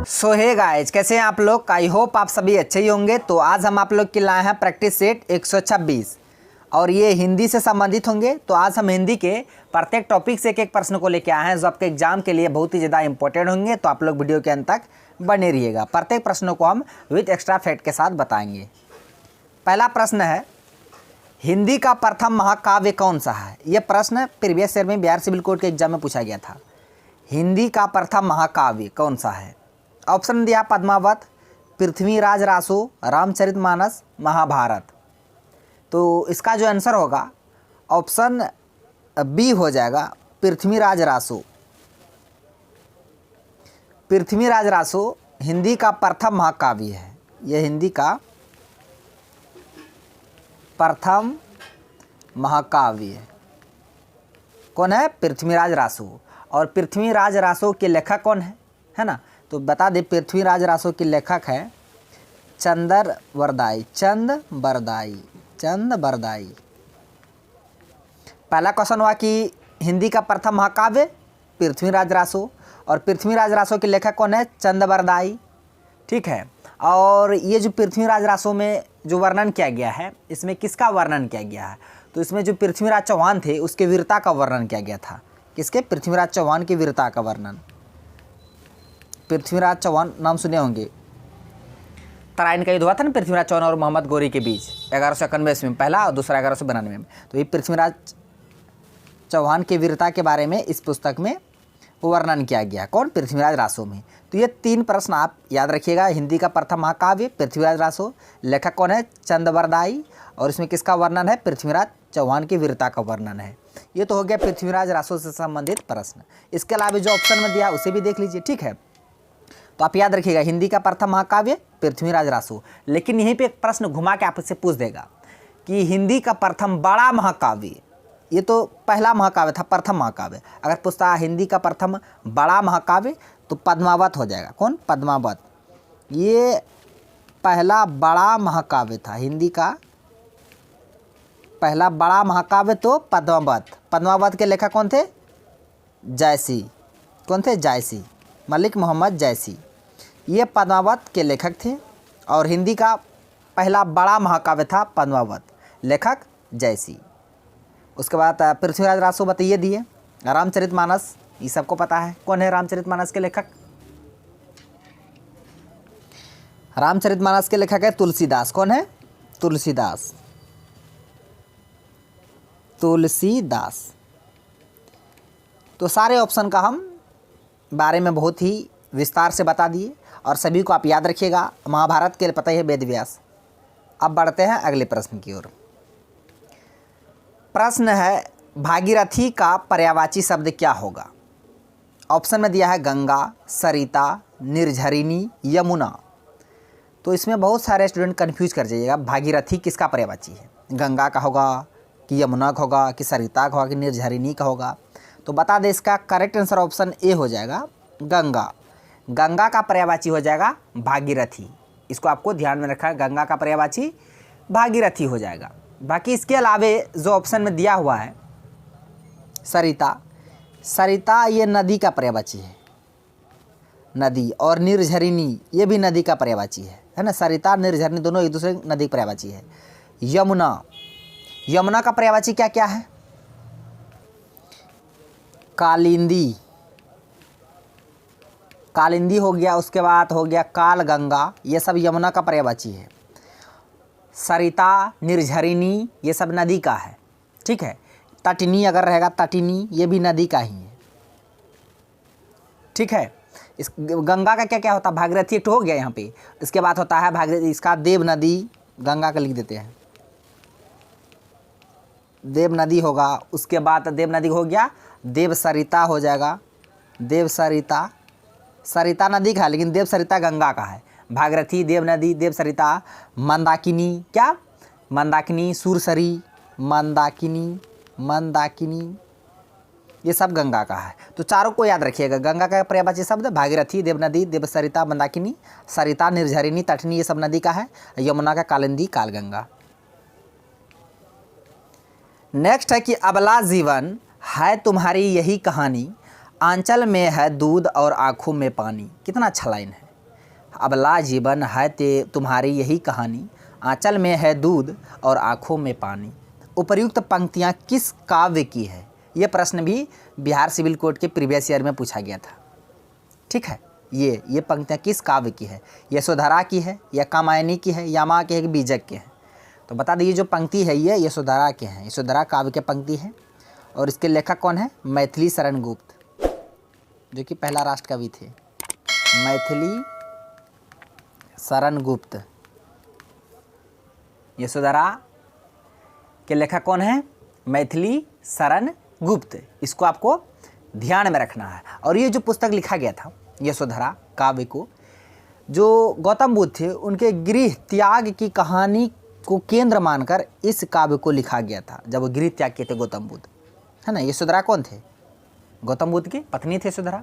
सो hey guys, कैसे हैं आप लोग। आई होप आप सभी अच्छे ही होंगे। तो आज हम आप लोग के लाए हैं प्रैक्टिस सेट 126 और ये हिंदी से संबंधित होंगे। तो आज हम हिंदी के प्रत्येक टॉपिक से एक एक प्रश्न को लेकर आए हैं जो आपके एग्जाम के लिए बहुत ही ज़्यादा इंपॉर्टेंट होंगे। तो आप लोग वीडियो के अंत तक बने रहिएगा। प्रत्येक प्रश्नों को हम विद एक्स्ट्रा फैक्ट के साथ बताएंगे। पहला प्रश्न है, हिंदी का प्रथम महाकाव्य कौन सा है। यह प्रश्न प्रीवियस ईयर में बिहार सिविल कोड के एग्जाम में पूछा गया था। हिंदी का प्रथम महाकाव्य कौन सा है। ऑप्शन दिया पद्मावत, पृथ्वीराज रासो, रामचरितमानस, महाभारत। तो इसका जो आंसर होगा ऑप्शन बी हो जाएगा, पृथ्वीराज रासो। पृथ्वीराज रासो हिंदी का प्रथम महाकाव्य है। यह हिंदी का प्रथम महाकाव्य है। कौन है? पृथ्वीराज रासो। और पृथ्वीराज रासो के लेखक कौन है ना। तो बता दे, पृथ्वीराज रासो के लेखक है चंद बरदाई। पहला क्वेश्चन हुआ कि हिंदी का प्रथम महाकाव्य पृथ्वीराज रासो, और पृथ्वीराज रासो के लेखक कौन है? चंद बरदाई। ठीक है। और ये जो पृथ्वीराज रासो में जो वर्णन किया गया है, इसमें किसका वर्णन किया गया है? तो इसमें जो पृथ्वीराज चौहान थे उसके वीरता का वर्णन किया गया था। किसके? पृथ्वीराज चौहान की वीरता का वर्णन। पृथ्वीराज चौहान नाम सुने होंगे। तराइन का युद्ध हुआ था ना पृथ्वीराज चौहान और मोहम्मद गोरी के बीच 1191 में, पहला और दूसरा 1192 में। तो ये पृथ्वीराज चौहान की वीरता के बारे में इस पुस्तक में वर्णन किया गया। कौन? पृथ्वीराज रासो में। तो ये तीन प्रश्न आप याद रखिएगा। हिंदी का प्रथम महाकाव्य पृथ्वीराज रासो, लेखक कौन है? चंद बरदाई, और इसमें किसका वर्णन है? पृथ्वीराज चौहान की वीरता का वर्णन है। ये तो हो गया पृथ्वीराज रासो से संबंधित प्रश्न। इसके अलावा जो ऑप्शन में दिया उसे भी देख लीजिए। ठीक है। तो आप याद रखिएगा, हिंदी का प्रथम महाकाव्य पृथ्वीराज रासो। लेकिन यहीं पे एक प्रश्न घुमा के आपसे पूछ देगा कि हिंदी का प्रथम बड़ा महाकाव्य, ये तो पहला महाकाव्य था, प्रथम महाकाव्य। अगर पूछता हिंदी का प्रथम बड़ा महाकाव्य तो पद्मावत हो जाएगा। कौन? पद्मावत। ये पहला बड़ा महाकाव्य था। हिंदी का पहला बड़ा महाकाव्य तो पद्मावत। पद्मावत के लेखक कौन थे? जायसी। कौन थे? जायसी, मलिक मोहम्मद जायसी। ये पद्मावत के लेखक थे। और हिंदी का पहला बड़ा महाकाव्य था पद्मावत, लेखक जायसी। उसके बाद पृथ्वीराज रासो बताइए दिए। रामचरितमानस, ये सबको पता है। कौन है रामचरितमानस के लेखक? रामचरितमानस के लेखक है तुलसीदास। कौन है? तुलसीदास। तो सारे ऑप्शन का हम बारे में बहुत ही विस्तार से बता दिए और सभी को आप याद रखिएगा। महाभारत के लिए पता ही है वेदव्यास। अब बढ़ते हैं अगले प्रश्न की ओर। प्रश्न है, भागीरथी का पर्यायवाची शब्द क्या होगा। ऑप्शन में दिया है गंगा, सरिता, निर्झरिणी, यमुना। तो इसमें बहुत सारे स्टूडेंट कंफ्यूज कर जाइएगा, भागीरथी किसका पर्यायवाची है? गंगा का होगा कि यमुना का होगा कि सरिता का होगा कि निर्झरिणी का होगा। तो बता दें, इसका करेक्ट आंसर ऑप्शन ए हो जाएगा, गंगा। गंगा का पर्यायवाची हो जाएगा भागीरथी। इसको आपको ध्यान में रखा है, गंगा का पर्यायवाची भागीरथी हो जाएगा। बाकी इसके अलावे जो ऑप्शन में दिया हुआ है सरिता ये नदी का पर्यायवाची है, नदी। और निर्झरिणी ये भी नदी का पर्यायवाची है ना। सरिता निर्झरिणी दोनों एक दूसरे नदी का पर्यायवाची है। यमुना का पर्यायवाची क्या क्या है? कालिंदी हो गया। उसके बाद हो गया काल गंगा, ये सब यमुना का पर्यायवाची है। सरिता, निर्झरिणी ये सब नदी का है। ठीक है। तटिनी अगर रहेगा, तटिनी ये भी नदी का ही है। ठीक है। इस गंगा का क्या क्या होता है? भागीरथी एक हो गया यहाँ पे। इसके बाद होता है भागीरथी, इसका देव नदी, गंगा का लिख देते हैं, देव नदी होगा। उसके बाद देव नदी हो गया, देव सरिता हो जाएगा। देव सरिता, सरिता नदी का है लेकिन देव सरिता गंगा का है। भागीरथी, देव नदी, देव सरिता, मंदाकिनी, क्या? मंदाकिनी, सुरसरी, मंदाकिनी ये सब गंगा का है। तो चारों को याद रखिएगा। गंगा का पर्यायवाची शब्द भागीरथी, देव नदी, देव सरिता, मंदाकिनी, सरिता, निर्झरिणी, तटनी ये सब नदी का है। यमुना का कालिंदी, कालगंगा। नेक्स्ट है कि अबला जीवन है तुम्हारी यही कहानी, आंचल में है दूध और आँखों में पानी। कितना अच्छा लाइन है। अबला जीवन है ते तुम्हारी यही कहानी, आंचल में है दूध और आँखों में पानी। उपर्युक्त पंक्तियाँ किस काव्य की है? ये प्रश्न भी बिहार सिविल कोड के प्रीवियस ईयर में पूछा गया था। ठीक है, ये पंक्तियाँ किस काव्य की है? यशोधरा की है या कामायनी की है, यामा के है कि बीजक के हैं? तो बता दीजिए जो पंक्ति है ये यशोधरा के हैं, यशोधरा काव्य के पंक्ति है। और इसके लेखक कौन है? मैथिली शरण गुप्त, जो कि पहला राष्ट्र कवि थे। मैथिली शरण गुप्त। यशोधरा के लेखक कौन है? मैथिली शरण गुप्त। इसको आपको ध्यान में रखना है। और ये जो पुस्तक लिखा गया था यशोधरा काव्य को, जो गौतम बुद्ध थे उनके गृह त्याग की कहानी को केंद्र मानकर इस काव्य को लिखा गया था। जब वो गृह त्याग किए थे गौतम बुद्ध, है ना। यशोधरा कौन थे? गौतम बुद्ध की पत्नी थे यशोधरा।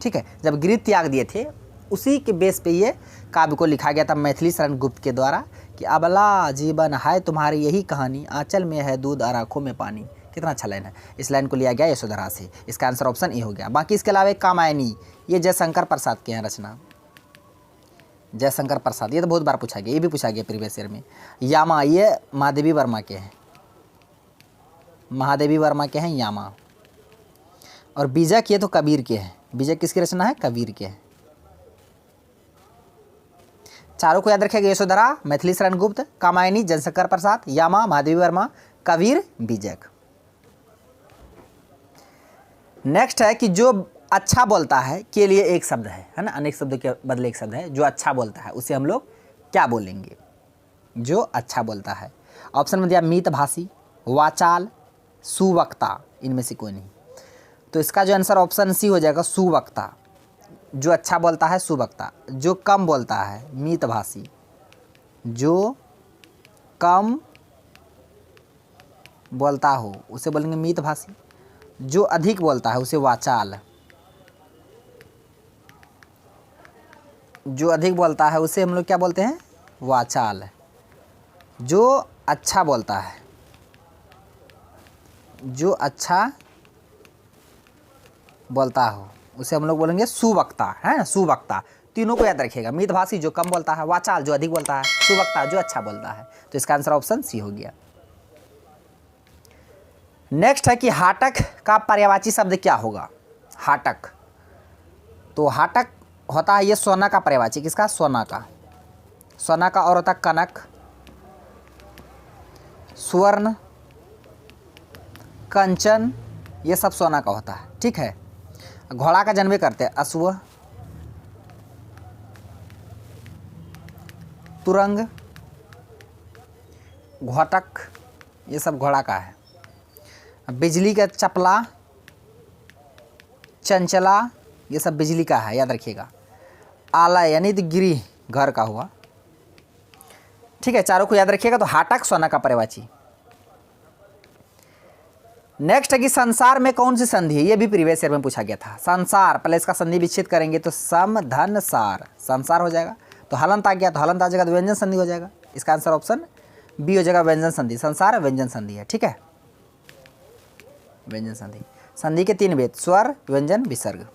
ठीक है, जब गृह त्याग दिए थे उसी के बेस पे ये काव्य को लिखा गया था मैथिली शरण गुप्त के द्वारा कि अबला जीवन है तुम्हारी यही कहानी, आंचल में है दूध और आँखों में पानी। कितना अच्छा लाइन है। इस लाइन को लिया गया यशोधरा से। इसका आंसर ऑप्शन ए हो गया। बाकी इसके अलावा एक कामायनी, ये जयशंकर प्रसाद के हैं रचना। जयशंकर प्रसाद, ये तो बहुत बार पूछा गया, ये भी पूछा गया प्रीवियस ईयर में। यामा, ये महादेवी वर्मा के हैं, महादेवी वर्मा के हैं यामा। और बीजक, ये तो कबीर के हैं। बीजक किसकी रचना है? कबीर के हैं। चारों को याद रखिएगा, यशोधरा, मैथिली शरण गुप्त, कामायनी, जयशंकर प्रसाद, यामा, महादेवी वर्मा, कबीर, बीजक। नेक्स्ट है कि जो अच्छा बोलता है के लिए एक शब्द है ना, अनेक शब्दों के बदले एक शब्द है। जो अच्छा बोलता है उसे हम लोग क्या बोलेंगे? जो अच्छा बोलता है। ऑप्शन में दिया मितभाषी, वाचाल, सुवक्ता, इनमें से कोई नहीं। तो इसका जो आंसर ऑप्शन सी हो जाएगा, सुवक्ता। जो अच्छा बोलता है सुवक्ता। जो कम बोलता है मितभाषी। जो कम बोलता हो उसे बोलेंगे मितभाषी। जो अधिक बोलता है उसे वाचाल। जो अधिक बोलता है उसे हम लोग क्या बोलते हैं? वाचाल। जो अच्छा बोलता है, जो अच्छा बोलता हो उसे हम लोग बोलेंगे सुवक्ता, है ना, सुवक्ता। तीनों को याद रखिएगा, मितभाषी जो कम बोलता है, वाचाल जो अधिक बोलता है, सुवक्ता जो अच्छा बोलता है। तो इसका आंसर ऑप्शन सी हो गया। नेक्स्ट है कि हाटक का पर्यायवाची शब्द क्या होगा? हाटक, तो हाटक होता है ये सोना का पर्यायवाची। किसका? सोना का। सोना का और होता है कनक, स्वर्ण, कंचन, ये सब सोना का होता है। ठीक है। घोड़ा का जन्म करते हैं अश्व, तुरंग, घोटक, ये सब घोड़ा का है। बिजली का चपला, चंचला, ये सब बिजली का है, याद रखिएगा। आला यानी तो गृह, घर का हुआ। ठीक है, चारों को याद रखिएगा। तो हाटक सोना का पर्यायवाची। नेक्स्ट है कि संसार में कौन सी संधि है? ये भी प्रीवियस ईयर में पूछा गया था। संसार, पहले इसका संधि विच्छेद करेंगे तो सम धन सार, संसार हो जाएगा। तो हलंत आ गया, तो हलंत आ जाएगा तो व्यंजन संधि हो जाएगा। इसका आंसर ऑप्शन बी हो जाएगा, व्यंजन संधि। संसार व्यंजन संधि है। ठीक है, व्यंजन संधि। संधि के तीन भेद, स्वर, व्यंजन, विसर्ग।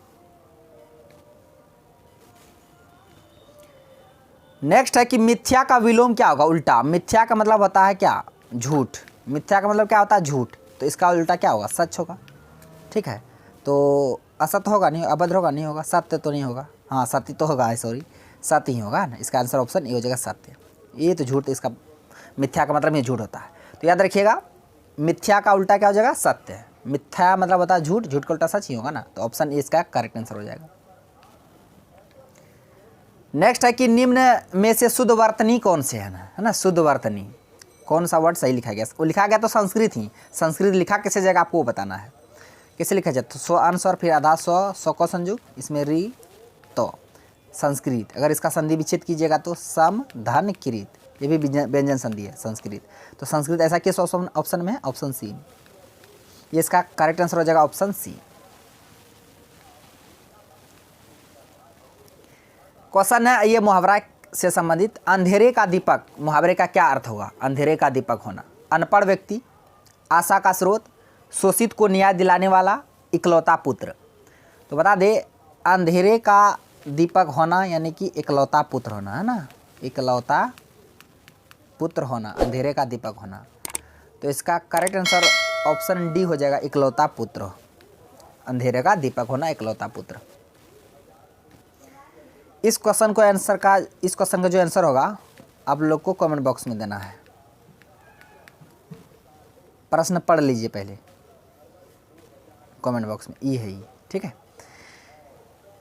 नेक्स्ट है कि मिथ्या का विलोम क्या होगा? उल्टा। मिथ्या का मतलब होता है क्या? झूठ। मिथ्या का मतलब क्या होता है? झूठ। तो इसका उल्टा क्या होगा? सच होगा। ठीक है, तो असत्य होगा नहीं, अभद्र होगा नहीं, होगा सत्य तो नहीं होगा। हाँ, सत्य तो होगा, सॉरी, सत्य ही होगा ना। इसका आंसर ऑप्शन ए हो जाएगा, सत्य। ये तो झूठ, इसका मिथ्या का मतलब ये झूठ होता है। तो याद रखिएगा, मिथ्या का उल्टा क्या हो जाएगा? सत्य। मिथ्या मतलब होता है झूठ, झूठ का उल्टा सच ही होगा ना। तो ऑप्शन ए इसका करेक्ट आंसर हो जाएगा। नेक्स्ट है कि निम्न में से शुद्ध वर्तनी कौन से है ना, शुद्ध वर्तनी कौन सा वर्ड सही लिखा गया? वो लिखा गया तो संस्कृत ही। संस्कृत लिखा कैसे जाएगा आपको वो बताना है। कैसे लिखा जाए? तो स्व अनुस्वर फिर आधा स्व को संयुग, इसमें री तो संस्कृत। अगर इसका संधि विच्छेद कीजिएगा तो सम धन कृत, ये भी व्यंजन संधि है संस्कृत। तो संस्कृत ऐसा किस ऑप्शन में है? Option C. ये इसका करेक्ट आंसर हो जाएगा, ऑप्शन सी। क्वेश्चन है ये मुहावरा से संबंधित, अंधेरे का दीपक, मुहावरे का क्या अर्थ होगा? अंधेरे का दीपक होना, अनपढ़ व्यक्ति, आशा का स्रोत, शोषित को न्याय दिलाने वाला, इकलौता पुत्र। तो बता दे, अंधेरे का दीपक होना यानी कि इकलौता पुत्र होना, है ना, इकलौता पुत्र होना, अंधेरे का दीपक होना। तो इसका करेक्ट आंसर ऑप्शन डी हो जाएगा, इकलौता पुत्र, अंधेरे का दीपक होना, इकलौता पुत्र। इस क्वेश्चन का जो आंसर होगा आप लोग को कमेंट बॉक्स में देना है। प्रश्न पढ़ लीजिए पहले कमेंट बॉक्स में, ये है ये, ठीक है।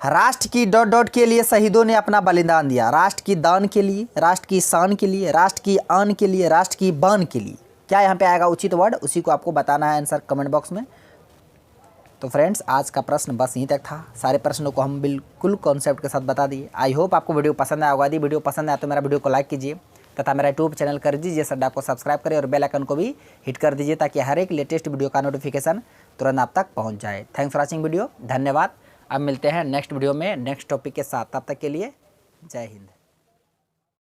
राष्ट्र की डॉट डॉट के लिए शहीदों ने अपना बलिदान दिया, राष्ट्र की दान के लिए, राष्ट्र की शान के लिए, राष्ट्र की आन के लिए, राष्ट्र की बान के लिए। क्या यहाँ पे आएगा उचित वर्ड, उसी को आपको बताना है आंसर कमेंट बॉक्स में। तो फ्रेंड्स आज का प्रश्न बस यहीं तक था। सारे प्रश्नों को हम बिल्कुल कॉन्सेप्ट के साथ बता दिए। आई होप आपको वीडियो पसंद आया होगा। यदि वीडियो पसंद आया तो मेरा वीडियो को लाइक कीजिए तथा मेरा यूट्यूब चैनल कर दीजिए सड्डा को सब्सक्राइब करें और बेल आइकन को भी हिट कर दीजिए ताकि हर एक लेटेस्ट वीडियो का नोटिफिकेशन तुरंत आप तक पहुँच जाए। थैंक्स फॉर वॉचिंग वीडियो, धन्यवाद। अब मिलते हैं नेक्स्ट वीडियो में नेक्स्ट टॉपिक के साथ, तब तक के लिए जय हिंद।